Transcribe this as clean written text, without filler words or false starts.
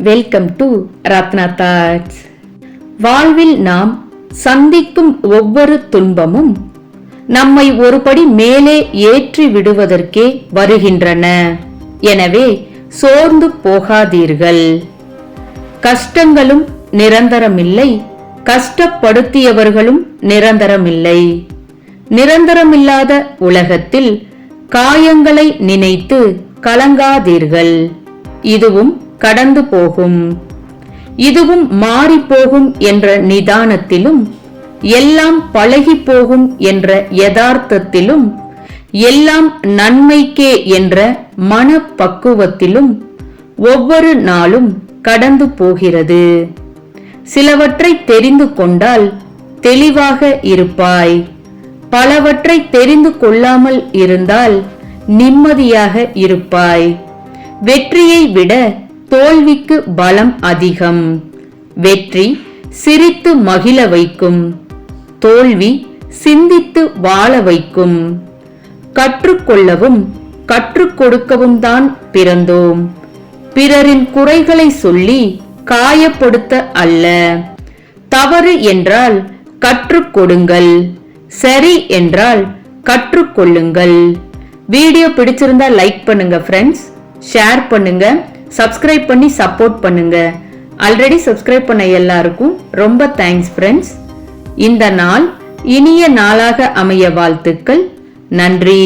Welcome to Ratna thoughts. வாழ்வில் நாம் சந்திக்கும் ஒவ்வொரு துன்பமும் நம்மை ஒருபடி மேலே ஏற்றி விடுவதற்கே வருகின்றன. எனவே சோர்ந்து போகாதீர்கள். கஷ்டங்களும் நிரந்தரமில்லை, கஷ்டப்படுத்தியவர்களும் நிரந்தரமில்லை. நிரந்தரமில்லாத உலகத்தில் காயங்களை நினைத்து கலங்காதீர்கள். இதுவும் கடந்து போகும், இதுவும் மாறி போகும் என்ற நிதானத்திலும், எல்லாம் பழகி போகும் என்ற யதார்த்தத்திலும், எல்லாம் நன்மைக்கே என்ற மனப்பக்குவத்திலும் ஒவ்வொரு நாளும் கடந்து போகிறது. சிலவற்றை தெரிந்து கொண்டால் தெளிவாக இருப்பாய். பலவற்றை தெரிந்து கொள்ளாமல் இருந்தால் நிம்மதியாக இருப்பாய். வெற்றியை விட தோல்விக்கு பலம் அதிகம். வெற்றி சிரித்து மகிழ வைக்கும், தோல்வி சிந்தித்து வாழ வைக்கும். கற்றுக்கொள்ளவும் கற்றுக் கொடுக்கவும் தான் பிறந்தோம். பிறரின் குறைகளை சொல்லி காயப்படுத்த அல்ல. தவறு என்றால் கற்றுக் கொடுங்கள், சரி என்றால் கற்றுக்கொள்ளுங்கள். வீடியோ பிடிச்சிருந்தா லைக் பண்ணுங்க ஃப்ரெண்ட்ஸ், ஷேர் பண்ணுங்க, சப்ஸ்கிரைப் பண்ணி சப்போர்ட் பண்ணுங்க. ஆல்ரெடி சப்ஸ்கிரைப் பண்ண எல்லாருக்கும் ரொம்ப தேங்க்ஸ் ஃப்ரெண்ட்ஸ். இந்த நாள் இனிய நாளாக அமைய வாழ்த்துக்கள். நன்றி.